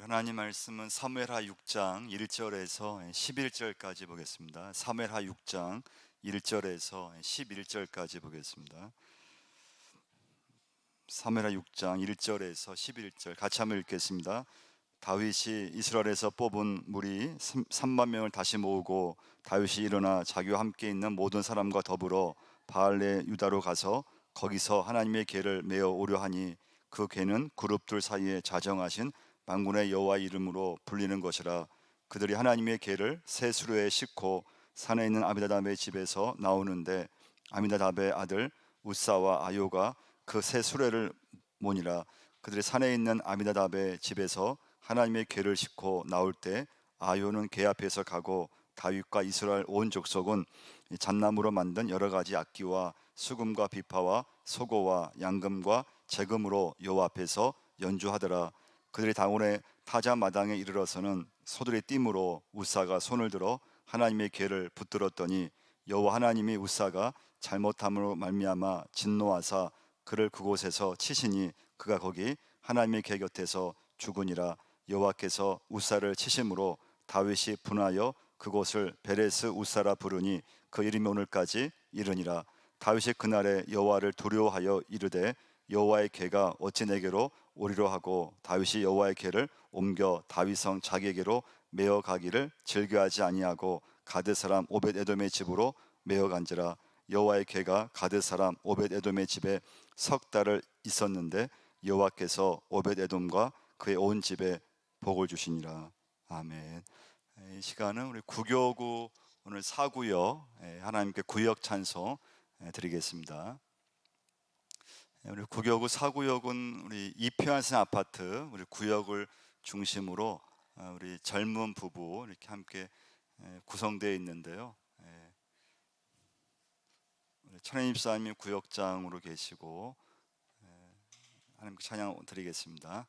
하나님 말씀은 사무엘하 6장 1절에서 11절까지 보겠습니다. 사무엘하 6장 1절에서 11절까지 보겠습니다. 사무엘하 6장 1절에서 11절 같이 한번 읽겠습니다. 다윗이 이스라엘에서 뽑은 무리 3만 명을 다시 모으고 다윗이 일어나 자기와 함께 있는 모든 사람과 더불어 바알레 유다로 가서 거기서 하나님의 궤를 메어 오려 하니 그 궤는 그룹들 사이에 자정하신 만군의 여호와 이름으로 불리는 것이라. 그들이 하나님의 궤를 새 수로에 싣고 산에 있는 아미나답의 집에서 나오는데 아미나답의 아들 우사와 아요가 그 새 수레를 모니라. 그들이 산에 있는 아미나답의 집에서 하나님의 궤를 싣고 나올 때 아요는 궤 앞에서 가고 다윗과 이스라엘 온 족속은 잣나무로 만든 여러 가지 악기와 수금과 비파와 소고와 양금과 재금으로 여호와 앞에서 연주하더라. 그들이 당원의 타자 마당에 이르러서는 소들의 띠므로 우사가 손을 들어 하나님의 궤를 붙들었더니 여호와 하나님이 우사가 잘못함으로 말미암아 진노하사 그를 그곳에서 치시니 그가 거기 하나님의 궤 곁에서 죽으니라. 여호와께서 우사를 치심으로 다윗이 분하여 그곳을 베레스 우사라 부르니 그 이름이 오늘까지 이르니라. 다윗이 그날에 여호와를 두려워하여 이르되 여호와의 궤가 어찌 내게로 오리로 하고 다윗이 여호와의 궤를 옮겨 다윗성 자기에게로 메어 가기를 즐겨하지 아니하고 가드 사람 오벳에돔의 집으로 메어 간지라. 여호와의 궤가 가드 사람 오벳에돔의 집에 석 달을 있었는데 여호와께서 오벳에돔과 그의 온 집에 복을 주시니라. 아멘. 이 시간은 우리 구교구 오늘 사구역 하나님께 구역 찬송 드리겠습니다. 우리 구교구 사구역은 우리 이평안선 아파트 우리 구역을 중심으로 우리 젊은 부부 이렇게 함께 구성되어 있는데요. 천혜임 집사님이 구역장으로 계시고 하나님께 찬양 드리겠습니다.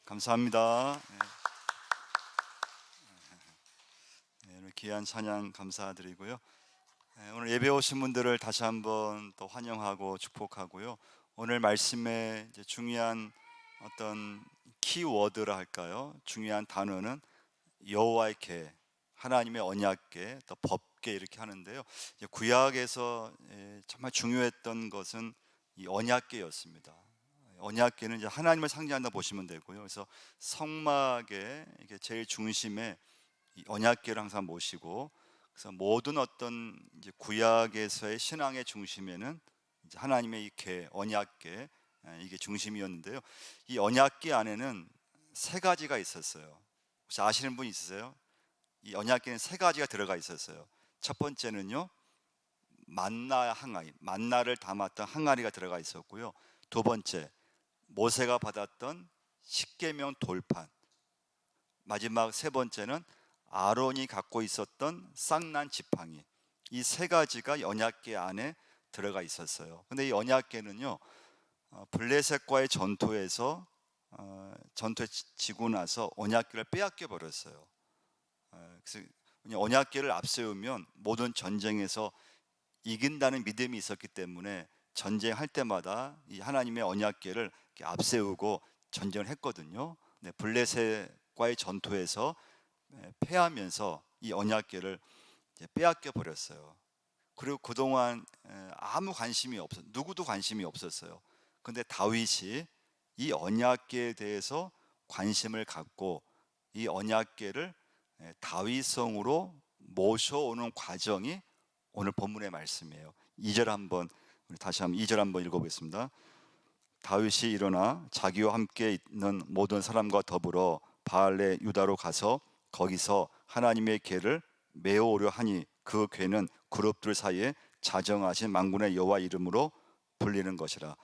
감사합니다. 오늘 귀한 찬양 감사드리고요. 오늘 예배 오신 분들을 다시 한번 또 환영하고 축복하고요. 오늘 말씀의 이제 중요한 어떤 키워드라 할까요? 중요한 단어는 여호와의 궤, 하나님의 언약궤, 또 법궤 이렇게 하는데요. 이제 구약에서 정말 중요했던 것은 이 언약궤였습니다. 언약궤는 이제 하나님을 상징한다 보시면 되고요. 그래서 성막의 이게 제일 중심에 이 언약궤를 항상 모시고, 그래서 모든 어떤 이제 구약에서의 신앙의 중심에는 이제 하나님의 이 궤, 언약궤, 이게 중심이었는데요. 이 언약궤 안에는 세 가지가 있었어요. 혹시 아시는 분 있으세요? 이 언약궤는 세 가지가 들어가 있었어요. 첫 번째는요, 만나 항아리, 만나를 담았던 항아리가 들어가 있었고요. 두 번째, 모세가 받았던 십계명 돌판. 마지막 세 번째는 아론이 갖고 있었던 쌍난 지팡이. 이 세 가지가 언약궤 안에 들어가 있었어요. 근데 이 언약궤는요, 블레셋과의 전투에서 전투에 지고 나서 언약궤를 빼앗겨 버렸어요. 그래서 언약궤를 앞세우면 모든 전쟁에서 이긴다는 믿음이 있었기 때문에 전쟁할 때마다 이 하나님의 언약궤를 앞세우고 전쟁을 했거든요. 네, 블레셋과의 전투에서 패하면서 이 언약궤를 빼앗겨 버렸어요. 그리고 그동안 아무 관심이 없었, 누구도 관심이 없었어요. 근데 다윗이 이 언약궤에 대해서 관심을 갖고 이 언약궤를 다윗성으로 모셔오는 과정이 오늘 본문의 말씀이에요. 2절 한번, 우리 다시 한번 2절 한번 읽어보겠습니다. 다윗이 일어나 자기와 함께 있는 모든 사람과 더불어 바알레 유다로 가서 거기서 하나님의 궤를 메어오려 하니 그 궤는 그룹들 사이에 자정하신 만군의 여호와 이름으로 불리는 것이라.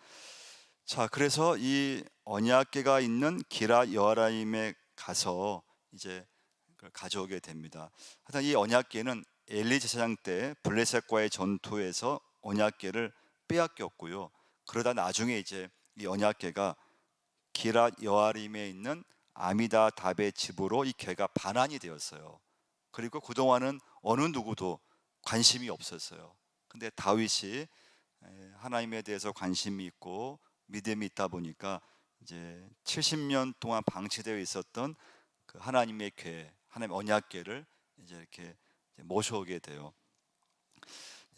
자, 그래서 이 언약궤가 있는 기라 여아라임에 가서 이제 그걸 가져오게 됩니다. 하여튼 이 언약궤는 엘리 제사장 때 블레셋과의 전투에서 언약궤를 빼앗겼고요. 그러다 나중에 이제 이 언약궤가 기랏 여아림에 있는 아미다답의 집으로 이 궤가 반환이 되었어요. 그리고 그동안은 어느 누구도 관심이 없었어요. 근데 다윗이 하나님에 대해서 관심이 있고 믿음이 있다 보니까 이제 70년 동안 방치되어 있었던 그 하나님의 궤, 하나님의 언약궤를 이제 이렇게 모셔오게 돼요.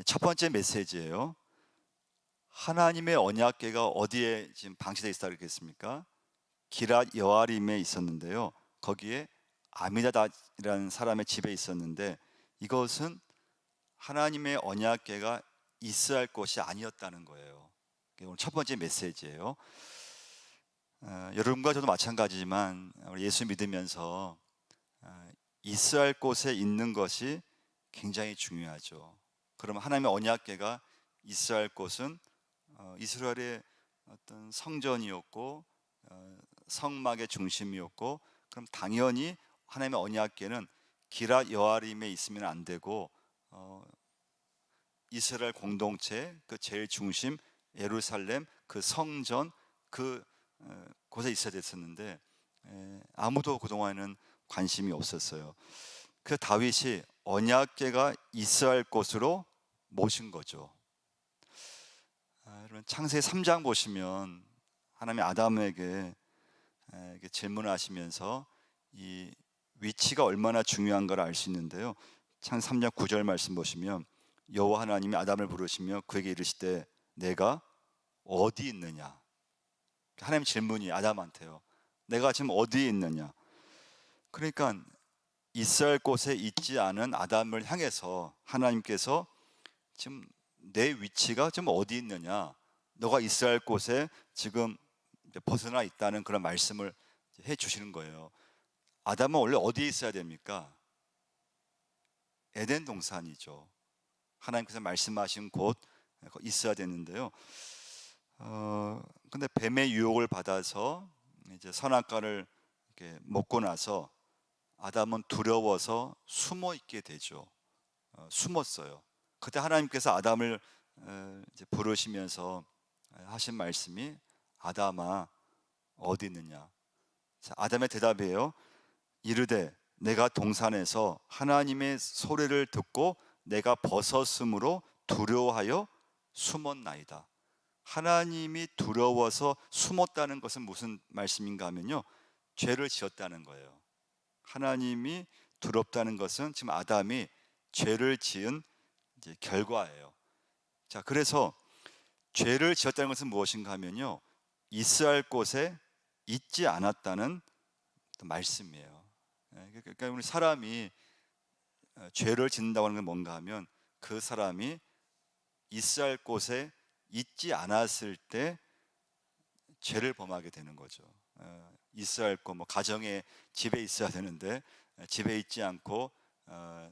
첫 번째 메시지예요. 하나님의 언약궤가 어디에 지금 방치되어 있다 그랬겠습니까? 기랏 여아림에 있었는데요. 거기에 아미나답이라는 사람의 집에 있었는데 이것은 하나님의 언약궤가 있어야 할 곳이 아니었다는 거예요. 오늘 첫 번째 메시지예요. 여러분과 저도 마찬가지지만 예수 믿으면서 있어야 할 곳에 있는 것이 굉장히 중요하죠. 그러면 하나님의 언약궤가 있어야 할 곳은 이스라엘의 어떤 성전이었고 성막의 중심이었고, 그럼 당연히 하나님의 언약궤는 기랏 여아림에 있으면 안 되고 이스라엘 공동체 그 제일 중심 예루살렘 그 성전 그 곳에 있어야 됐었는데 아무도 그동안에는 관심이 없었어요. 그 다윗이 언약궤가 있어야 할 곳으로 모신 거죠. 여러분 창세기 3장 보시면 하나님이 아담에게 질문을 하시면서 이 위치가 얼마나 중요한 걸 알 수 있는데요. 창세기 3장 9절 말씀 보시면 여호와 하나님이 아담을 부르시며 그에게 이르시되 내가 어디 있느냐. 하나님 질문이 아담한테요. 내가 지금 어디에 있느냐. 그러니까 있어야 할 곳에 있지 않은 아담을 향해서 하나님께서 지금 내 위치가 지금 어디 있느냐, 너가 있어야 할 곳에 지금 벗어나 있다는 그런 말씀을 해 주시는 거예요. 아담은 원래 어디에 있어야 됩니까? 에덴 동산이죠. 하나님께서 말씀하신 곳 있어야 되는데요. 근데 뱀의 유혹을 받아서 이제 선악과를 이렇게 먹고 나서 아담은 두려워서 숨어 있게 되죠. 숨었어요. 그때 하나님께서 아담을 이제 부르시면서 하신 말씀이 아담아 어디 있느냐. 자, 아담의 대답이에요. 이르되 내가 동산에서 하나님의 소리를 듣고 내가 벗었으므로 두려워하여 숨었나이다. 하나님이 두려워서 숨었다는 것은 무슨 말씀인가 하면요, 죄를 지었다는 거예요. 하나님이 두렵다는 것은 지금 아담이 죄를 지은 이제 결과예요. 자, 그래서 죄를 지었다는 것은 무엇인가 하면요, 있어야 할 곳에 있지 않았다는 말씀이에요. 그러니까 우리 사람이 죄를 짓는다고 하는 건 뭔가 하면 그 사람이 있어야 할 곳에 있지 않았을 때 죄를 범하게 되는 거죠. 있어야 할 곳, 뭐 가정에 집에 있어야 되는데 집에 있지 않고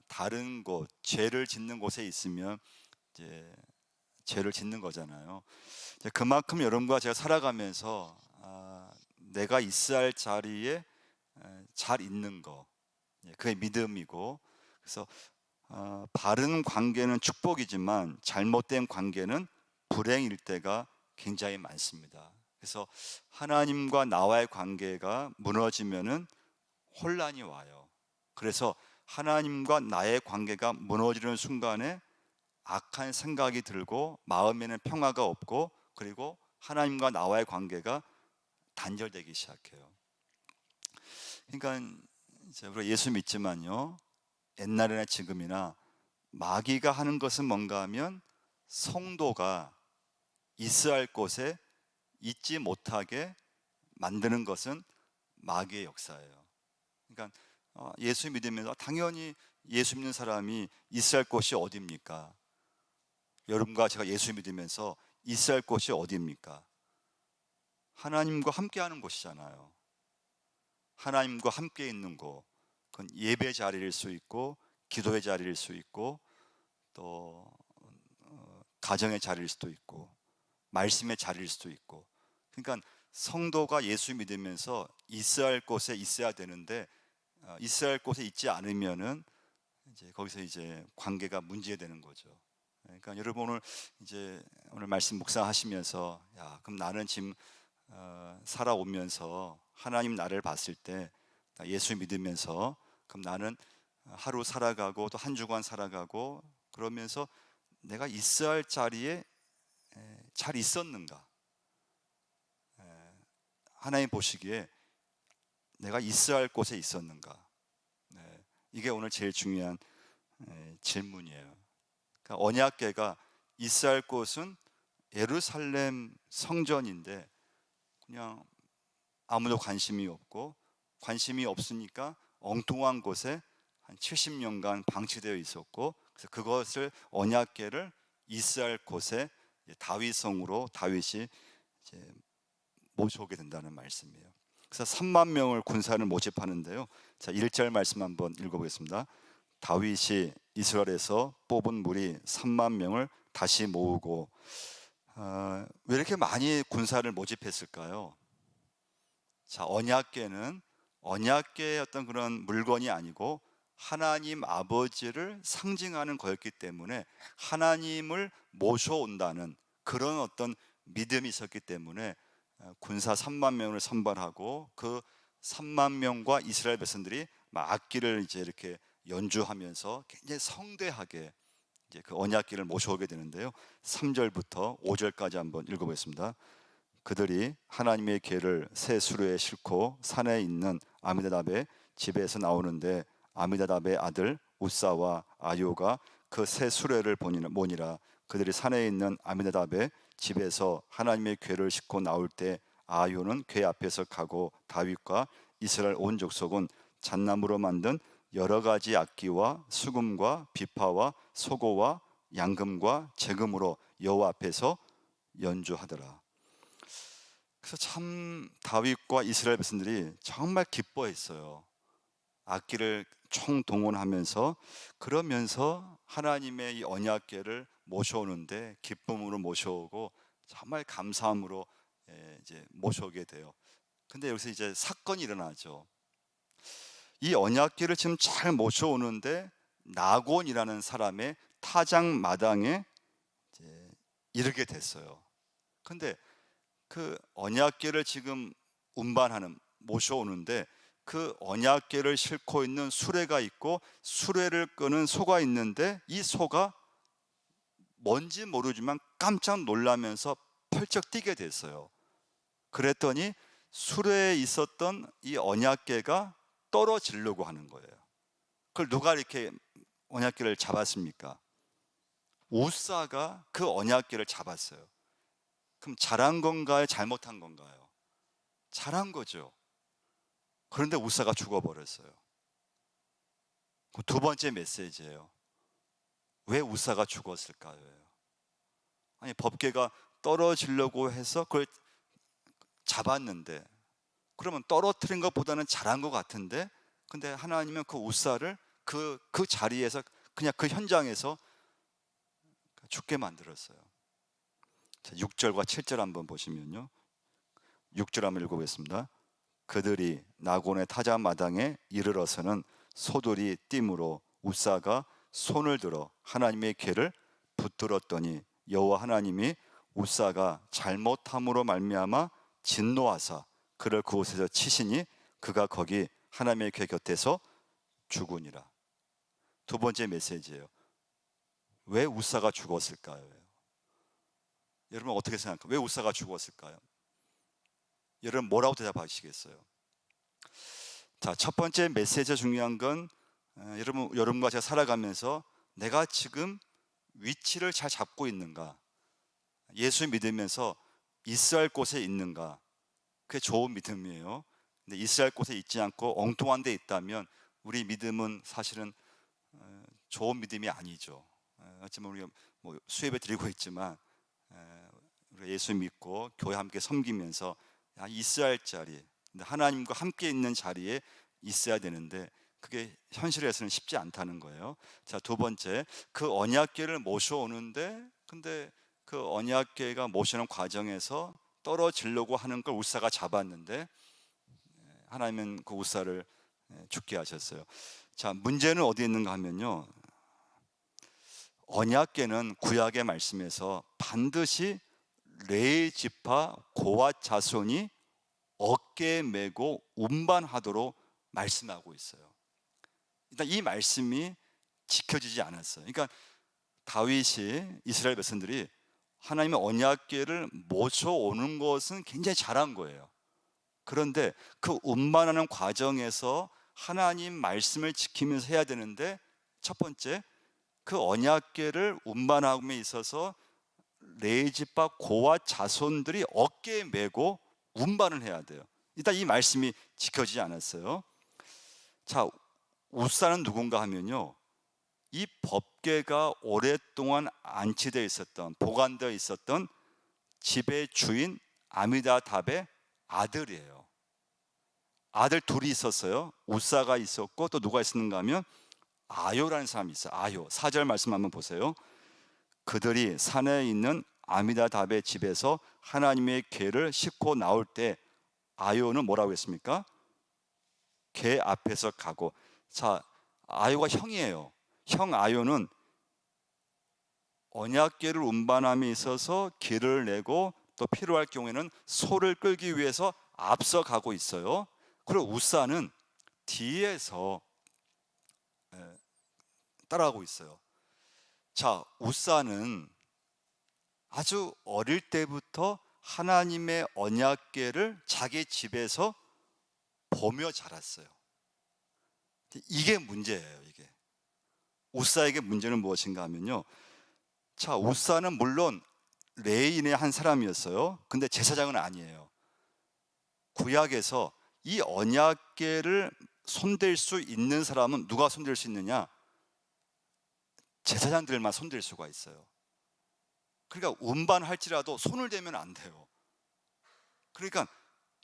다른 곳, 죄를 짓는 곳에 있으면 이제 죄를 짓는 거잖아요. 그만큼 여러분과 제가 살아가면서 내가 있어야 할 자리에 잘 있는 거, 그게 믿음이고, 그래서 바른 관계는 축복이지만 잘못된 관계는 불행일 때가 굉장히 많습니다. 그래서 하나님과 나와의 관계가 무너지면은 혼란이 와요. 그래서 하나님과 나의 관계가 무너지는 순간에 악한 생각이 들고 마음에는 평화가 없고, 그리고 하나님과 나와의 관계가 단절되기 시작해요. 그러니까 이제 우리가 예수 믿지만요, 옛날이나 지금이나 마귀가 하는 것은 뭔가 하면 성도가 있어야 할 곳에 있지 못하게 만드는 것은 마귀의 역사예요. 그러니까 예수 믿으면서 당연히 예수 믿는 사람이 있어야 할 곳이 어디입니까? 여러분과 제가 예수 믿으면서 있어야 할 곳이 어디입니까? 하나님과 함께하는 곳이잖아요. 하나님과 함께 있는 곳, 그건 예배 자리일 수 있고, 기도의 자리일 수 있고, 또 가정의 자리일 수도 있고, 말씀의 자리일 수도 있고. 그러니까 성도가 예수 믿으면서 있어야 할 곳에 있어야 되는데 있어야 할 곳에 있지 않으면은 이제 거기서 이제 관계가 문제되는 거죠. 그러니까 여러분 오늘 말씀 묵상하시면서, 야, 그럼 나는 지금 살아오면서 하나님 나를 봤을 때 예수 믿으면서 그럼 나는 하루 살아가고 또 한 주간 살아가고 그러면서 내가 있어야 할 자리에 잘 있었는가? 하나님 보시기에 내가 있어야 할 곳에 있었는가? 이게 오늘 제일 중요한 질문이에요. 그러니까 언약궤가 있어야 할 곳은 예루살렘 성전인데 그냥 아무도 관심이 없고, 관심이 없으니까 엉뚱한 곳에 한 70년간 방치되어 있었고, 그래서 그것을 언약궤를 있어야 할 곳에 다윗성으로 다윗이 이제 모셔오게 된다는 말씀이에요. 그래서 3만 명을 군사를 모집하는데요. 자, 1절 말씀 한번 읽어보겠습니다. 다윗이 이스라엘에서 뽑은 무리 3만 명을 다시 모으고, 왜 이렇게 많이 군사를 모집했을까요? 자, 언약궤의 어떤 그런 물건이 아니고 하나님 아버지를 상징하는 거였기 때문에 하나님을 모셔온다는 그런 어떤 믿음이 있었기 때문에 군사 3만 명을 선발하고 그 3만 명과 이스라엘 백성들이 막 악기를 이제 이렇게 연주하면서 굉장히 성대하게 이제 그 언약궤를 모셔오게 되는데요. 3절부터 5절까지 한번 읽어보겠습니다. 그들이 하나님의 궤를 새 수레에 싣고 산에 있는 아미나답의 집에서 나오는데 아미나답의 아들 우사와 아요가 그 새 수레를 보니라. 그들이 산에 있는 아미나답의 집에서 하나님의 궤를 싣고 나올 때 아요는 궤 앞에서 가고 다윗과 이스라엘 온 족속은 잣나무로 만든 여러 가지 악기와 수금과 비파와 소고와 양금과 재금으로 여호와 앞에서 연주하더라. 그래서 참 다윗과 이스라엘 백성들이 정말 기뻐했어요. 악기를 총동원하면서, 그러면서 하나님의 이 언약궤를 모셔오는데 기쁨으로 모셔오고 정말 감사함으로 이제 모셔오게 돼요. 근데 여기서 이제 사건이 일어나죠. 이 언약궤를 지금 잘 모셔오는데 나곤이라는 사람의 타작 마당에 이제 이르게 됐어요. 근데 그 언약궤를 지금 운반하는, 모셔오는데 그 언약궤를 싣고 있는 수레가 있고 수레를 끄는 소가 있는데 이 소가 뭔지 모르지만 깜짝 놀라면서 펄쩍 뛰게 됐어요. 그랬더니 수레에 있었던 이 언약궤가 떨어지려고 하는 거예요. 그걸 누가 이렇게 언약궤를 잡았습니까? 우사가 그 언약궤를 잡았어요. 그럼 잘한 건가요? 잘못한 건가요? 잘한 거죠. 그런데 우사가 죽어버렸어요. 두 번째 메시지예요. 왜 우사가 죽었을까요? 아니, 법궤가 떨어지려고 해서 그걸 잡았는데, 그러면 떨어뜨린 것보다는 잘한 것 같은데, 근데 하나님은 그 우사를 그 자리에서, 그냥 그 현장에서 죽게 만들었어요. 자, 6절과 7절 한번 보시면요, 6절 한번 읽어보겠습니다. 그들이 나곤의 타작마당에 이르러서는 소들이 띠므로 우사가 손을 들어 하나님의 궤를 붙들었더니 여호와 하나님이 우사가 잘못함으로 말미암아 진노하사 그를 그곳에서 치시니 그가 거기 하나님의 궤 곁에서 죽으니라. 두 번째 메시지예요. 왜 우사가 죽었을까요? 여러분 어떻게 생각해요? 왜 우사가 죽었을까요? 여러분 뭐라고 대답하시겠어요? 자, 첫 번째 메시지 중요한 건 여러분과 제가 살아가면서 내가 지금 위치를 잘 잡고 있는가, 예수 믿으면서 있어야 할 곳에 있는가, 그게 좋은 믿음이에요. 근데 있어야 할 곳에 있지 않고 엉뚱한 데 있다면 우리 믿음은 사실은 좋은 믿음이 아니죠. 하지만 우리가 뭐 수예배 드리고 있지만 우리가 예수 믿고 교회 함께 섬기면서 있어야 할 자리, 하나님과 함께 있는 자리에 있어야 되는데 그게 현실에서는 쉽지 않다는 거예요. 자, 두 번째, 그 언약궤를 모셔오는데 근데 그 언약궤가 모시는 과정에서 떨어지려고 하는 걸 우사가 잡았는데 하나님은 그 우사를 죽게 하셨어요. 자, 문제는 어디 있는가 하면요, 언약궤는 구약의 말씀에서 반드시 레위 지파 고앗 자손이 어깨에 메고 운반하도록 말씀하고 있어요. 일단 이 말씀이 지켜지지 않았어요. 그러니까 다윗이, 이스라엘 백성들이 하나님의 언약궤를 모셔오는 것은 굉장히 잘한 거예요. 그런데 그 운반하는 과정에서 하나님 말씀을 지키면서 해야 되는데, 첫 번째, 그 언약궤를 운반함에 있어서 레위지파 고앗 자손들이 어깨에 메고 운반을 해야 돼요. 일단 이 말씀이 지켜지지 않았어요. 자, 우사는 누군가 하면요, 이 법궤가 오랫동안 안치되어 있었던, 보관되어 있었던 집의 주인 아미다답의 아들이에요. 아들 둘이 있었어요. 우사가 있었고 또 누가 있었는가 하면 아요라는 사람이 있어요. 아요. 4절 말씀 한번 보세요. 그들이 산에 있는 아미다답의 집에서 하나님의 궤를 싣고 나올 때 아요는 뭐라고 했습니까? 궤 앞에서 가고. 자, 아요가 형이에요. 형 아요는 언약궤를 운반함에 있어서 길을 내고 또 필요할 경우에는 소를 끌기 위해서 앞서가고 있어요. 그리고 우사는 뒤에서 따라가고 있어요. 자, 우사는 아주 어릴 때부터 하나님의 언약궤를 자기 집에서 보며 자랐어요. 이게 문제예요. 이게 우사에게 문제는 무엇인가 하면요, 자, 우사는 물론 레위인의 한 사람이었어요. 근데 제사장은 아니에요. 구약에서 이 언약궤를 손댈 수 있는 사람은 누가 손댈 수 있느냐? 제사장들만 손댈 수가 있어요. 그러니까 운반할지라도 손을 대면 안 돼요. 그러니까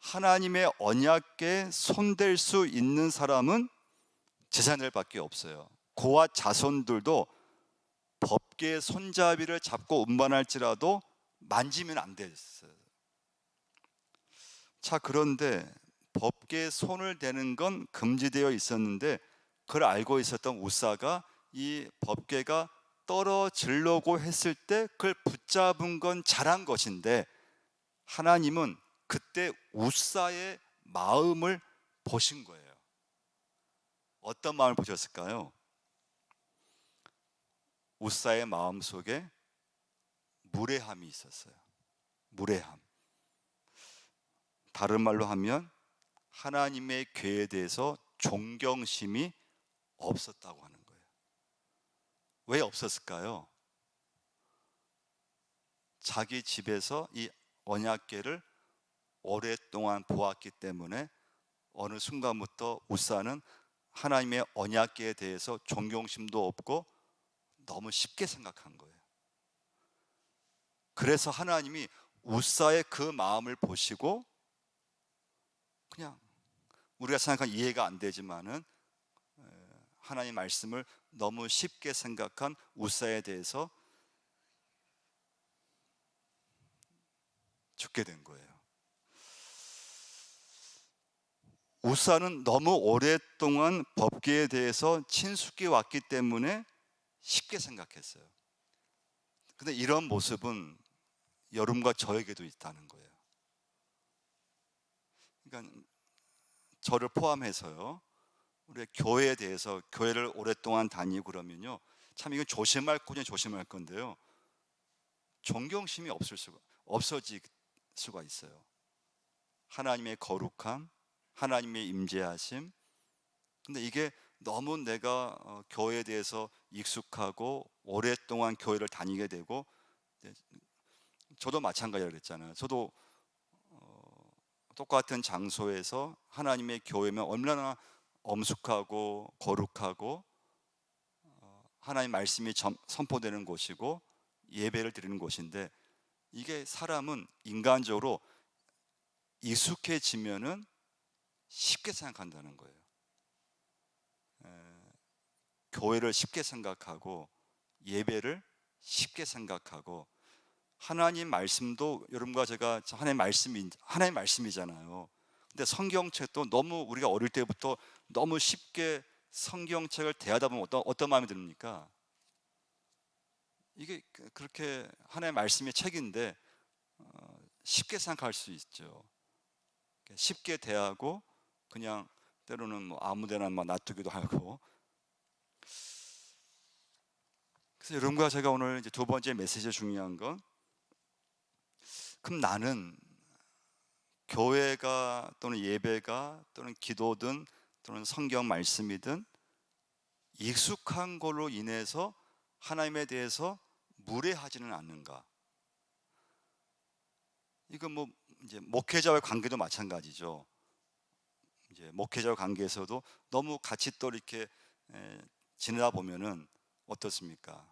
하나님의 언약궤에 손댈 수 있는 사람은 제사장들밖에 없어요. 고앗 자손들도 법궤의 손잡이를 잡고 운반할지라도 만지면 안 됐어요. 자, 그런데 법궤에 손을 대는 건 금지되어 있었는데 그걸 알고 있었던 우사가 이 법궤가 떨어지려고 했을 때 그걸 붙잡은 건 잘한 것인데, 하나님은 그때 우사의 마음을 보신 거예요. 어떤 마음을 보셨을까요? 우사의 마음 속에 무례함이 있었어요. 무례함. 다른 말로 하면 하나님의 궤에 대해서 존경심이 없었다고 하는 거예요. 왜 없었을까요? 자기 집에서 이 언약궤를 오랫동안 보았기 때문에 어느 순간부터 우사는 하나님의 언약궤에 대해서 존경심도 없고 너무 쉽게 생각한 거예요. 그래서 하나님이 우사의 그 마음을 보시고, 그냥 우리가 생각한 이해가 안 되지만은 하나님 말씀을 너무 쉽게 생각한 우사에 대해서 죽게 된 거예요. 우사는 너무 오랫동안 법궤에 대해서 친숙히 왔기 때문에 쉽게 생각했어요. 근데 이런 모습은 여러분과 저에게도 있다는 거예요. 그러니까 저를 포함해서요, 우리 교회에 대해서, 교회를 오랫동안 다니고 그러면요, 참 이건 조심할 건데요, 존경심이 없어질 수가 있어요. 하나님의 거룩함, 하나님의 임재하심. 근데 이게 너무 내가 교회에 대해서 익숙하고 오랫동안 교회를 다니게 되고, 저도 마찬가지라고 그랬잖아요. 저도 똑같은 장소에서 하나님의 교회면 얼마나 엄숙하고 거룩하고 하나님 말씀이 선포되는 곳이고 예배를 드리는 곳인데, 이게 사람은 인간적으로 익숙해지면은 쉽게 생각한다는 거예요. 교회를 쉽게 생각하고 예배를 쉽게 생각하고, 하나님 말씀도 여러분과 제가 하나님 말씀이잖아요. 근데 성경책도 너무 우리가 어릴 때부터 너무 쉽게 성경책을 대하다 보면 어떤 마음이 듭니까? 이게 그렇게 하나님의 말씀의 책인데 쉽게 생각할 수 있죠. 쉽게 대하고 그냥 때로는 뭐 아무데나 놔두기도 하고. 그래서 여러분과 제가 오늘 이제 두 번째 메시지 중요한 건, 그럼 나는 교회가 또는 예배가 또는 기도든 또는 성경 말씀이든 익숙한 걸로 인해서 하나님에 대해서 무례하지는 않는가? 이건 뭐 이제 목회자와의 관계도 마찬가지죠. 이제 목회자와 관계에서도 너무 같이 또 이렇게 지내다 보면은 어떻습니까?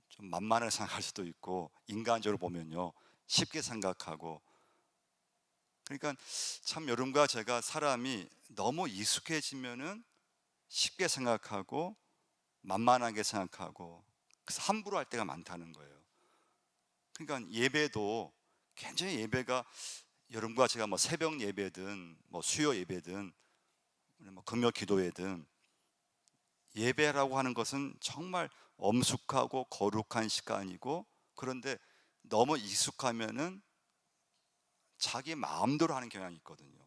좀 만만하게 생각할 수도 있고, 인간적으로 보면요, 쉽게 생각하고. 그러니까 참 여러분과 제가 사람이 너무 익숙해지면은 쉽게 생각하고 만만하게 생각하고, 그래서 함부로 할 때가 많다는 거예요. 그러니까 예배도 굉장히, 예배가 여러분과 제가 뭐 새벽 예배든 뭐 수요 예배든 뭐 금요 기도회든, 예배라고 하는 것은 정말 엄숙하고 거룩한 시간이고, 그런데 너무 익숙하면은 자기 마음대로 하는 경향이 있거든요.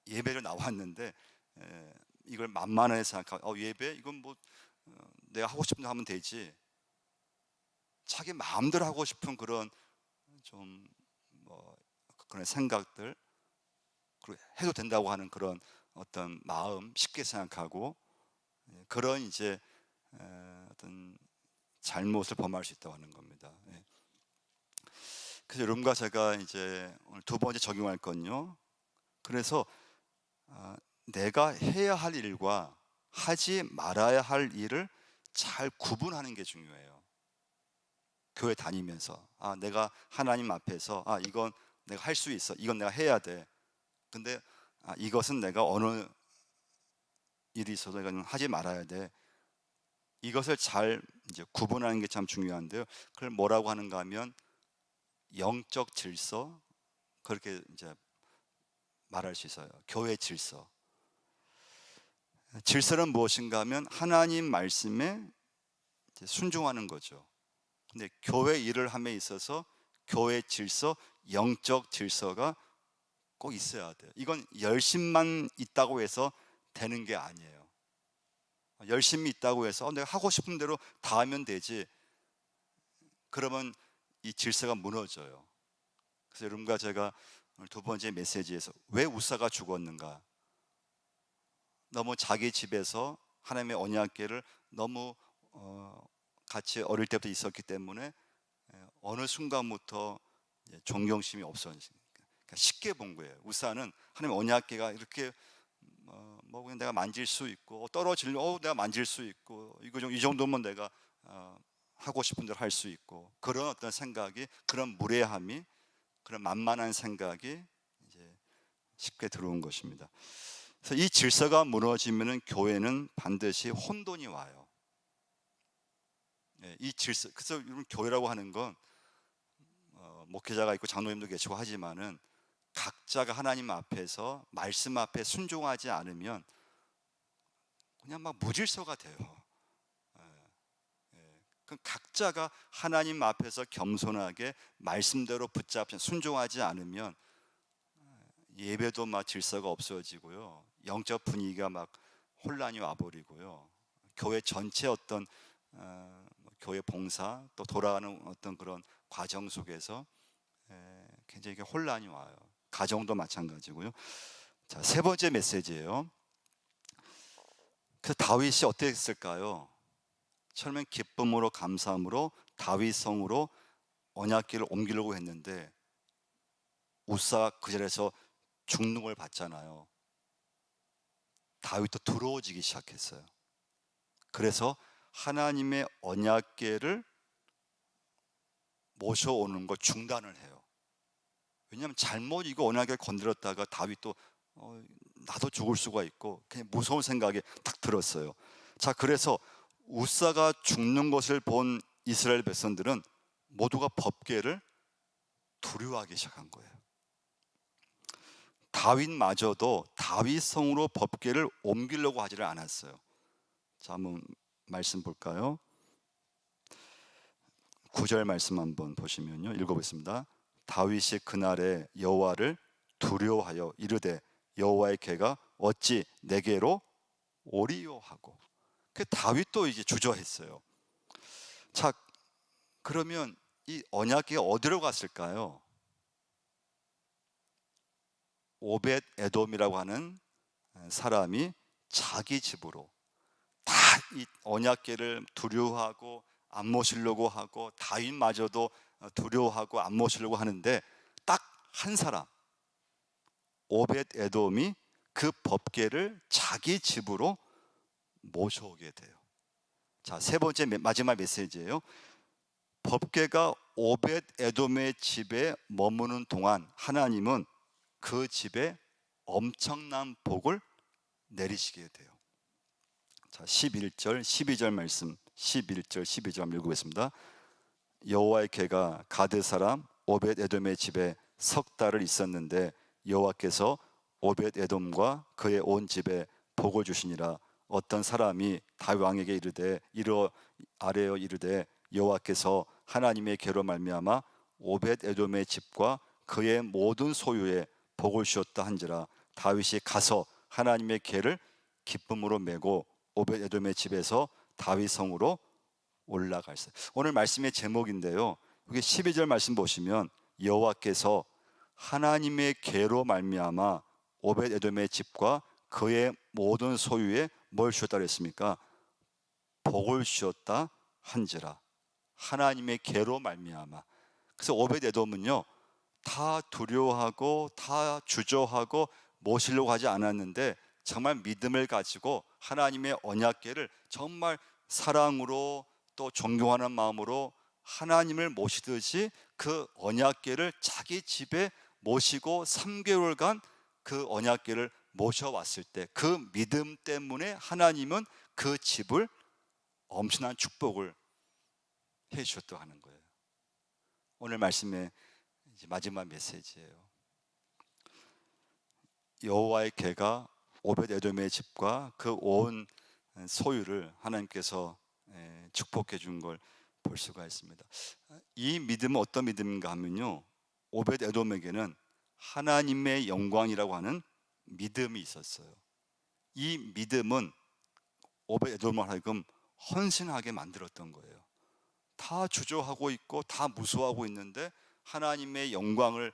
예배를 나왔는데 이걸 만만하게 생각하고, 예배 이건 뭐 내가 하고 싶은 대로 하면 되지, 자기 마음대로 하고 싶은 그런 좀 뭐 그런 생각들, 그리고 해도 된다고 하는 그런 어떤 마음 쉽게 생각하고, 그런 이제 어떤 잘못을 범할 수 있다고 하는 겁니다. 그래서 여러분과 제가 이제 오늘 두 번째 적용할 건요, 그래서 내가 해야 할 일과 하지 말아야 할 일을 잘 구분하는 게 중요해요. 교회 다니면서 내가 하나님 앞에서 이건 내가 할 수 있어, 이건 내가 해야 돼. 근데 이것은 내가 어느 일이 있어서 이건 하지 말아야 돼. 이것을 잘 이제 구분하는 게 참 중요한데요. 그걸 뭐라고 하는가 하면 영적 질서, 그렇게 이제 말할 수 있어요. 교회 질서. 질서는 무엇인가 하면 하나님 말씀에 순종하는 거죠. 근데 교회 일을 함에 있어서 교회 질서, 영적 질서가 꼭 있어야 돼요. 이건 열심만 있다고 해서 되는 게 아니에요. 열심히 있다고 해서 내가 하고 싶은 대로 다 하면 되지, 그러면 이 질서가 무너져요. 그래서 여러분과 제가 오늘 두 번째 메시지에서 왜 우사가 죽었는가, 너무 자기 집에서 하나님의 언약궤를 너무 같이 어릴 때부터 있었기 때문에 어느 순간부터 존경심이 없어지니까 쉽게 본 거예요. 우사는 하나님 언약궤가 이렇게 뭐 그냥 내가 만질 수 있고 떨어지면 내가 만질 수 있고 이 정도면 내가 하고 싶은 대로 할 수 있고 그런 어떤 생각이 그런 무례함이 그런 만만한 생각이 이제 쉽게 들어온 것입니다. 그래서 이 질서가 무너지면은 교회는 반드시 혼돈이 와요. 이 질서 그래서 여러분 교회라고 하는 건 목회자가 있고 장로님도 계시고 하지만은 각자가 하나님 앞에서 말씀 앞에 순종하지 않으면 그냥 막 무질서가 돼요. 그 각자가 하나님 앞에서 겸손하게 말씀대로 붙잡혀 순종하지 않으면 예배도 막 질서가 없어지고요, 영적 분위기가 막 혼란이 와버리고요, 교회 전체 어떤 교회 봉사 또 돌아가는 어떤 그런 과정 속에서 굉장히 혼란이 와요. 가정도 마찬가지고요. 자, 세 번째 메시지예요. 그 다윗이 어떻게 했을까요? 처음엔 기쁨으로 감사함으로 다윗 성으로 언약궤를 옮기려고 했는데 우사가 그 자리에서 죽는 걸 봤잖아요. 다윗도 두려워지기 시작했어요. 그래서 하나님의 언약궤를 모셔오는 걸 중단을 해요. 왜냐하면 잘못 이거 언약궤를 건드렸다가 다윗도 나도 죽을 수가 있고 그냥 무서운 생각이 딱 들었어요. 자, 그래서 우사가 죽는 것을 본 이스라엘 백성들은 모두가 법궤를 두려워하기 시작한 거예요. 다윗마저도 다윗 성으로 법궤를 옮기려고 하지를 않았어요. 자, 한번 말씀 볼까요? 9절 말씀 한번 보시면요, 읽어보겠습니다. 다윗이 그날에 여호와를 두려워하여 이르되 여호와의 궤가 어찌 내게로 오리요 하고, 그 다윗도 이제 주저했어요. 자, 그러면 이 언약궤가 어디로 갔을까요? 오벳 에돔이라고 하는 사람이 자기 집으로 다 이 언약궤를 두려워하고 안 모시려고 하고 다윗마저도 두려워하고 안 모시려고 하는데 딱 한 사람, 오벳 에돔이 그 법궤를 자기 집으로 모셔오게 돼요. 자, 세 번째 마지막 메시지예요. 법궤가 오벳 에돔의 집에 머무는 동안 하나님은 그 집에 엄청난 복을 내리시게 돼요. 자, 11절 12절 말씀, 11절 12절 한번 읽어보겠습니다. 여호와의 궤가 가드 사람 오벳 에돔의 집에 석 달을 있었는데 여호와께서 오벳 에돔과 그의 온 집에 복을 주시니라. 어떤 사람이 다윗 왕에게 이르되 아뢰어 이르되 여호와께서 하나님의 궤로 말미암아 오벳 에돔의 집과 그의 모든 소유에 복을 주셨다 한지라. 다윗이 가서 하나님의 궤를 기쁨으로 메고 오벳 에돔의 집에서 다윗 성으로 올라갔어요. 오늘 말씀의 제목인데요, 여기 12절 말씀 보시면 여호와께서 하나님의 궤로 말미암아 오벳 에돔의 집과 그의 모든 소유에 뭘 주셨다 그랬습니까? 복을 주셨다 한지라. 하나님의 궤로 말미암아. 그래서 오벳 에돔은요, 다 두려워하고 다 주저하고 모시려고 하지 않았는데 정말 믿음을 가지고 하나님의 언약궤를 정말 사랑으로 또 존경하는 마음으로 하나님을 모시듯이 그 언약궤를 자기 집에 모시고 3개월간 그 언약궤를 모셔왔을 때 그 믿음 때문에 하나님은 그 집을 엄청난 축복을 해주셨다고 하는 거예요. 오늘 말씀의 마지막 메시지예요. 여호와의 궤가 오벳 에돔의 집과 그 온 소유를 하나님께서 축복해 준 걸 볼 수가 있습니다. 이 믿음은 어떤 믿음인가 하면요, 오벳 에돔에게는 하나님의 영광이라고 하는 믿음이 있었어요. 이 믿음은 오벳 에돔을 하여금 헌신하게 만들었던 거예요. 다 주저하고 있고 다 무수하고 있는데 하나님의 영광을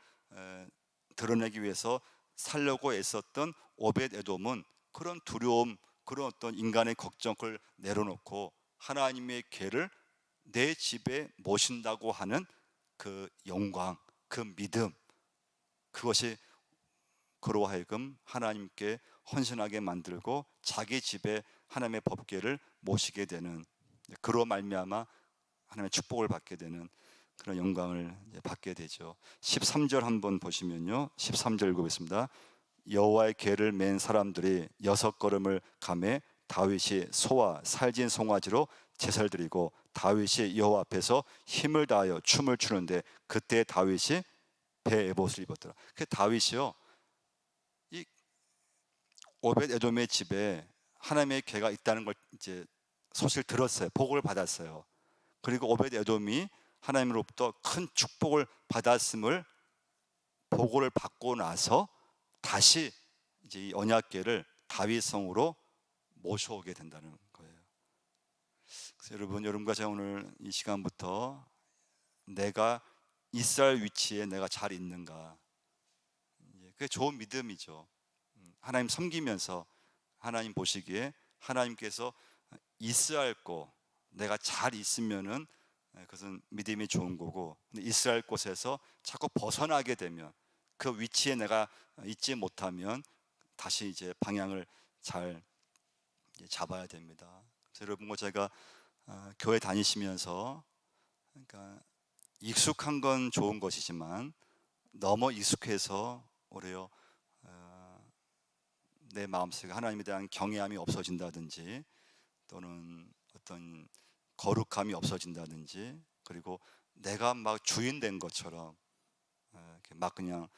드러내기 위해서 살려고 애썼던 오벳 에돔은 그런 두려움, 그런 어떤 인간의 걱정을 내려놓고 하나님의 궤를 내 집에 모신다고 하는 그 영광, 그 믿음, 그것이 그로 하여금 하나님께 헌신하게 만들고 자기 집에 하나님의 법궤를 모시게 되는, 그로 말미암아 하나님의 축복을 받게 되는 그런 영광을 받게 되죠. 13절 한번 보시면요, 13절 읽어보겠습니다. 여호와의 궤를 맨 사람들이 6걸음을 가매 다윗이 소와 살진 송아지로 제사를 드리고 다윗이 여호와 앞에서 힘을 다하여 춤을 추는데 그때 다윗이 배 에봇을 입었더라. 그 다윗이요, 이 오벳 에돔의 집에 하나님의 궤가 있다는 걸 이제 소식을 들었어요. 보고를 받았어요. 그리고 오벳 에돔이 하나님으로부터 큰 축복을 받았음을 보고를 받고 나서 다시 이제 이 언약궤를 다윗성으로 모셔오게 된다는 거예요. 그래서 여러분과 제가 오늘 이 시간부터 내가 있어야 할 위치에 내가 잘 있는가, 그게 좋은 믿음이죠. 하나님 섬기면서 하나님 보시기에 하나님께서 있어야 할 곳, 내가 잘 있으면은 그것은 믿음이 좋은 거고, 근데 있어야 할 곳에서 자꾸 벗어나게 되면, 그 위치에 내가 있지 못하면 다시 이제 방향을 잘 잡아야 됩니다. 그래서 여러분과 제가 교회 다니시면서, 그러니까 익숙한 건 좋은 것이지만 너무 익숙해서 오히려 내 마음속에 하나님에 대한 경외함이 없어진다든지, 또는 어떤 거룩함이 없어진다든지, 그리고 내가 막 주인 된 것처럼 막 그냥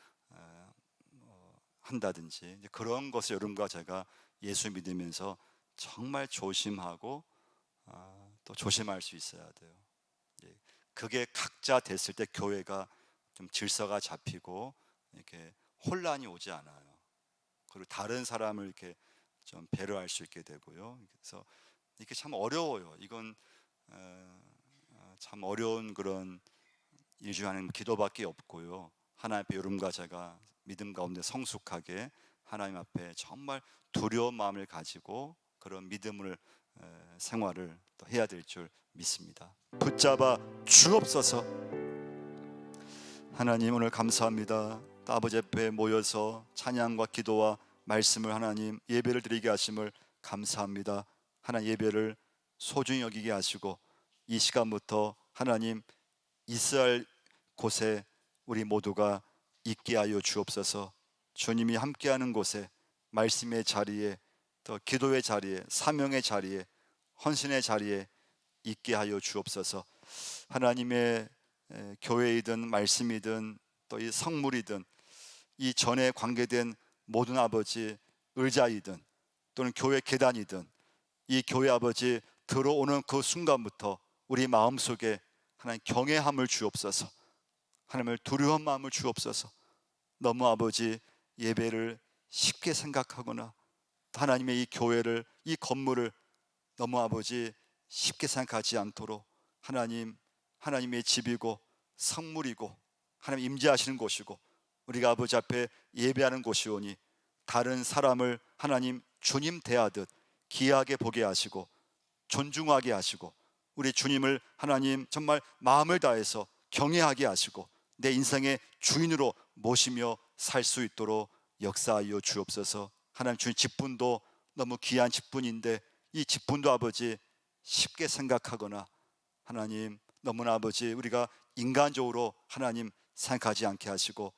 한다든지, 그런 것을 여러분과 제가 예수 믿으면서 정말 조심하고 또 조심할 수 있어야 돼요. 그게 각자 됐을 때 교회가 좀 질서가 잡히고 이렇게 혼란이 오지 않아요. 그리고 다른 사람을 이렇게 좀 배려할 수 있게 되고요. 그래서 이게 참 어려워요. 이건 참 어려운 그런 일 중 하나는 기도밖에 없고요. 하나님 앞에 여러분과 제가 믿음 가운데 성숙하게 하나님 앞에 정말 두려운 마음을 가지고 그런 믿음을 생활을 또 해야 될 줄 믿습니다. 붙잡아 주옵소서. 하나님, 오늘 감사합니다. 아버지 앞에 모여서 찬양과 기도와 말씀을, 하나님 예배를 드리게 하심을 감사합니다. 하나님, 예배를 소중히 여기게 하시고 이 시간부터 하나님 있어야 할 곳에 우리 모두가 있게 하여 주옵소서. 주님이 함께하는 곳에, 말씀의 자리에, 또 기도의 자리에, 사명의 자리에, 헌신의 자리에 있게 하여 주옵소서. 하나님의 교회이든 말씀이든 또 이 성물이든 이 전에 관계된 모든 아버지 의자이든 또는 교회 계단이든, 이 교회 아버지 들어오는 그 순간부터 우리 마음속에 하나님 경외함을 주옵소서. 하나님을 두려운 마음을 주옵소서. 너무 아버지 예배를 쉽게 생각하거나 하나님의 이 교회를, 이 건물을 너무 아버지 쉽게 생각하지 않도록, 하나님의 집이고 성물이고 하나님 임재하시는 곳이고 우리가 아버지 앞에 예배하는 곳이오니 다른 사람을 하나님 주님 대하듯 귀하게 보게 하시고 존중하게 하시고 우리 주님을 하나님 정말 마음을 다해서 경외하게 하시고 내 인생의 주인으로 모시며 살 수 있도록 역사하여 주옵소서. 하나님, 주님 직분도 너무 귀한 직분인데 이 직분도 아버지 쉽게 생각하거나 하나님 너무나 아버지 우리가 인간적으로 하나님 생각하지 않게 하시고,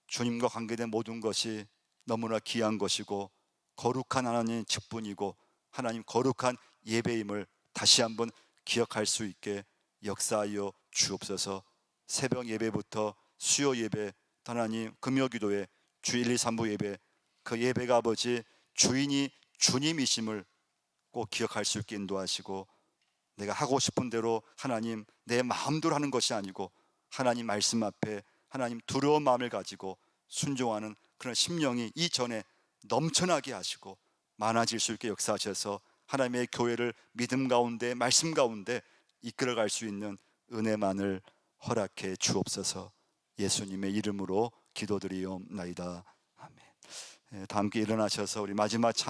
주님과 관계된 모든 것이 너무나 귀한 것이고 거룩한 하나님 직분이고 하나님 거룩한 예배임을 다시 한번 기억할 수 있게 역사하여 주옵소서. 새벽 예배부터 수요 예배, 하나님 금요 기도회, 주 1, 2, 3부 예배, 그 예배가 아버지 주인이 주님이심을 꼭 기억할 수 있게 인도하시고, 내가 하고 싶은 대로 하나님 내 마음대로 하는 것이 아니고 하나님 말씀 앞에 하나님 두려운 마음을 가지고 순종하는 그런 심령이 이전에 넘쳐나게 하시고 많아질 수 있게 역사하셔서 하나님의 교회를 믿음 가운데 말씀 가운데 이끌어갈 수 있는 은혜만을 허락해 주옵소서. 예수님의 이름으로 기도드리옵나이다. 아멘. 다 함께 일어나셔서 우리 마지막 찬